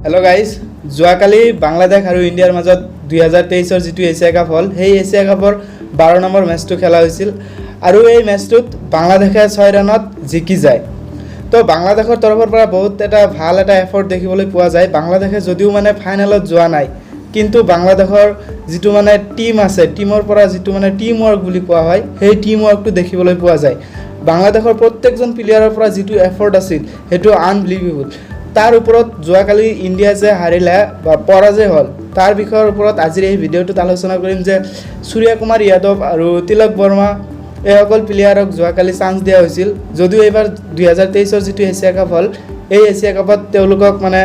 Hello guys যোৱাকালি বাংলাদেশ আৰু ইণ্ডিয়াৰ মাজত 2023ৰ যিটো এছিয়া কাপ হ'ল সেই এছিয়া কাপৰ 12 নম্বৰ মেচটো খেলা হৈছিল আৰু এই মেচটোত বাংলাদেশে 6 ৰানত জিকি যায়। তো বাংলাদেশৰ তৰফৰ পৰা বহুত এটা ভাল এটা এফৰ্ট দেখিবলৈ পোৱা যায়। বাংলাদেশে যদিও মানে ফাইনেলত যোৱা নাই কিন্তু বাংলাদেশৰ যিটো মানে টিম আছে টিমৰ পৰা যিটো মানে টিম ৱৰ্ক বুলি কোৱা হয় সেই টিম ৱৰ্কটো দেখিবলৈ পোৱা যায়। বাংলাদেশৰ প্ৰত্যেকজন প্লেয়াৰৰ পৰা যিটো এফৰ্ট আছিল সেইটো আনবিলিভেবল। তাৰ ওপৰত যোৱাকালি ইণ্ডিয়া যে হাৰিলে বা পৰাজয় হ'ল তাৰ বিষয়ৰ ওপৰত আজিৰ এই ভিডিঅ'টোত আলোচনা কৰিম যে সূৰ্য কুমাৰ যাদৱ আৰু তিলক বৰ্মা এইসকল প্লেয়াৰক যোৱাকালি চান্স দিয়া হৈছিল। যদিও এইবাৰ 2023ৰ যিটো এছিয়া কাপ হ'ল এই এছিয়া কাপত তেওঁলোকক মানে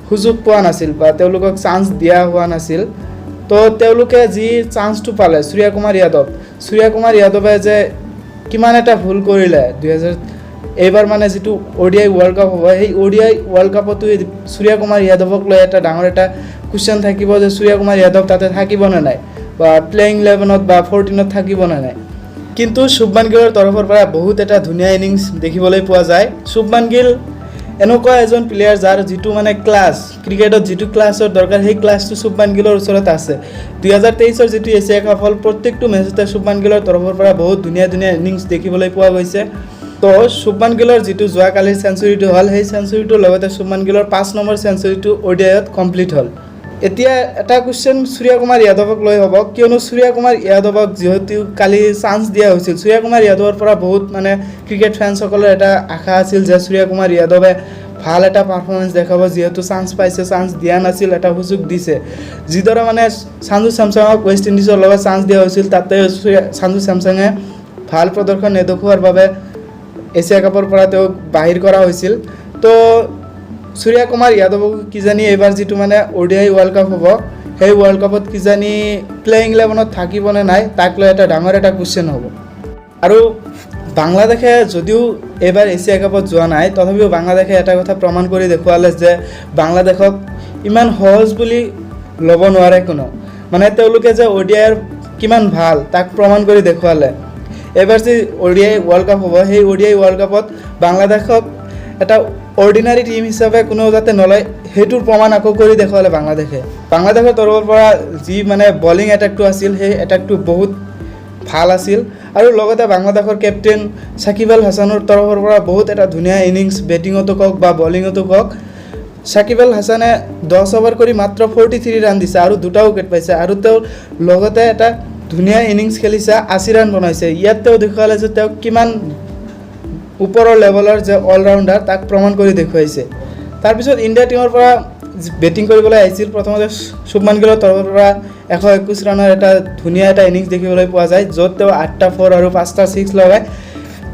সুযোগ পোৱা নাছিল বা তেওঁলোকক চান্স দিয়া হোৱা নাছিল। তো তেওঁলোকে যি চান্সটো পালে সূৰ্য কুমাৰ যাদৱে যে কিমান এটা ভুল কৰিলে এইবাৰ মানে যিটো ODI ৱৰ্ল্ড কাপ হ'ব সেই ODI ৱৰ্ল্ড কাপতো সূৰ্য কুমাৰ যাদৱক লৈ এটা ডাঙৰ এটা কুৱেশ্যন থাকিব যে সূৰ্য কুমাৰ যাদৱ তাতে থাকিব নে নাই বা প্লেয়িং 11ত বা 14ত থাকিব নে নাই। কিন্তু শুভমান গিলৰ তৰফৰ পৰা বহুত এটা ধুনীয়া ইনিংছ দেখিবলৈ পোৱা যায়। শুভমান গিল এনেকুৱা এজন প্লেয়াৰ যাৰ যিটো মানে ক্লাছ ক্ৰিকেটত যিটো ক্লাছৰ দৰকাৰ সেই ক্লাছটো শুভমান গিলৰ ওচৰত আছে। 2023ৰ যিটো এছিয়া কাপ হ'ল প্ৰত্যেকটো মেচতে শুভমান গিলৰ তৰফৰ পৰা বহুত ধুনীয়া ইনিংছ দেখিবলৈ পোৱা গৈছে। তো শুভমান গিলৰ যিটো যোৱাকালিৰ চেঞ্চুৰীটো হ'ল সেই চেঞ্চুৰীটোৰ লগতে শুভমান গিলৰ 5 নম্বৰ চেঞ্চুৰীটো ODIত কমপ্লিট হ'ল। এতিয়া এটা কুৱেশ্যন সূৰ্য কুমাৰ যাদৱক লৈ হ'ব, কিয়নো সূৰ্য কুমাৰ যাদৱক যিহেতু কালি চান্স দিয়া হৈছিল সূৰ্য কুমাৰ যাদৱৰ পৰা বহুত মানে ক্ৰিকেট ফেন্সসকলৰ এটা আশা আছিল যে সূৰ্য কুমাৰ যাদৱে ভাল এটা পাৰফৰ্মেঞ্চ দেখাব, যিহেতু চান্স পাইছে চান্স দিয়া নাছিল এটা সুযোগ দিছে। যিদৰে মানে সঞ্জু চেমছাঙক ৱেষ্ট ইণ্ডিজৰ লগত চান্স দিয়া হৈছিল তাতে সঞ্জু চেমছাঙে ভাল প্ৰদৰ্শন নেদেখুৱাৰ বাবে এছিয়া কাপৰ পৰা তেওঁক বাহিৰ কৰা হৈছিল। তো সূৰ্য কুমাৰ যাদৱক কিজানি এইবাৰ যিটো মানে ODI ৱৰ্ল্ড কাপ হ'ব সেই ৱৰ্ল্ড কাপত কিজানি প্লেয়িং 11ত থাকিব নে নাই তাক লৈ এটা ডাঙৰ এটা কুৱেশ্যন হ'ব। আৰু বাংলাদেশে যদিও এইবাৰ এছিয়া কাপত যোৱা নাই তথাপিও বাংলাদেশে এটা কথা প্ৰমাণ কৰি দেখুৱালে যে বাংলাদেশক ইমান সহজ বুলি ল'ব নোৱাৰে কোনো, মানে তেওঁলোকে যে ODIৰ কিমান ভাল তাক প্ৰমাণ কৰি দেখুৱালে। এইবাৰ যে ODI ৱৰ্ল্ড কাপ হ'ব সেই ODI ৱৰ্ল্ড কাপত বাংলাদেশক এটা অৰ্ডিনাৰী টিম হিচাপে কোনো যাতে নলয় সেইটোৰ প্ৰমাণ আকৌ কৰি দেখুৱালে বাংলাদেশৰ তৰফৰ পৰা যি মানে বলিং এটেকটো আছিল সেই এটেকটো বহুত ভাল আছিল। আৰু লগতে বাংলাদেশৰ কেপ্টেইন সাকিব আল হাছানৰ তৰফৰ পৰা বহুত এটা ধুনীয়া ইনিংছ বেটিঙতো কওক বা বলিঙতো কওক। সাকিব আল হাছানে 10 অভাৰ কৰি মাত্ৰ 43 ৰান দিছে আৰু 2টা উইকেট পাইছে আৰু তেওঁ লগতে এটা ধুনীয়া ইনিংছ খেলিছে 80 ৰান বনাইছে। ইয়াত তেওঁ দেখুৱালে যে তেওঁ কিমান ওপৰৰ লেভেলৰ যে অলৰাউণ্ডাৰ তাক প্ৰমাণ কৰি দেখুৱাইছে। তাৰপিছত ইণ্ডিয়া টিমৰ পৰা বেটিং কৰিবলৈ আহিছিল প্ৰথমতে শুভমান গিলৰ তৰফৰ পৰা 121 ৰানৰ এটা ধুনীয়া এটা ইনিংছ দেখিবলৈ পোৱা যায় য'ত তেওঁ 8টা 4 আৰু 5টা 6 লগায়।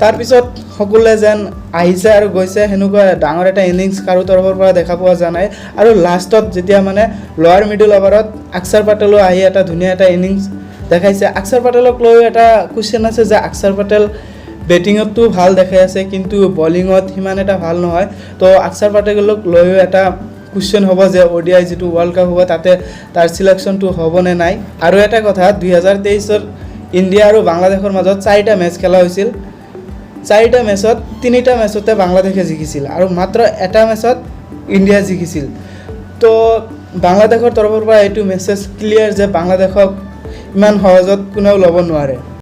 তাৰপিছত সকলোৱে যেন আহিছে আৰু গৈছে সেনেকুৱা ডাঙৰ এটা ইনিংছ কাৰো তৰফৰ পৰা দেখা পোৱা যোৱা নাই। আৰু লাষ্টত যেতিয়া মানে লোৱাৰ মিডল অভাৰত অক্ষৰ পেটেলো আহি এটা ধুনীয়া এটা ইনিংছ দেখাইছে। অক্ষৰ পেটেলক লৈ এটা কুৱেশ্যন আছে যে অক্ষৰ পেটেল বেটিঙতো ভাল দেখাই আছে কিন্তু বলিঙত সিমান এটা ভাল নহয়। তো অক্ষৰ পেটেলক লৈও এটা কুৱেশ্যন হ'ব যে ODI যিটো ৱৰ্ল্ড কাপ হ'ব তাতে তাৰ চিলেকশ্যনটো হ'ব নে নাই। আৰু এটা কথা 2023ৰ ইণ্ডিয়া আৰু বাংলাদেশৰ মাজত 4টা মেচ খেলা হৈছিল। 4টা মেচত 3টা মেচতে বাংলাদেশে জিকিছিল আৰু মাত্ৰ এটা মেচত ইণ্ডিয়া জিকিছিল। তো বাংলাদেশৰ তৰফৰ পৰা এইটো মেছেজ ক্লিয়াৰ যে বাংলাদেশক ইমান সহজত কোনেও ল'ব নোৱাৰে।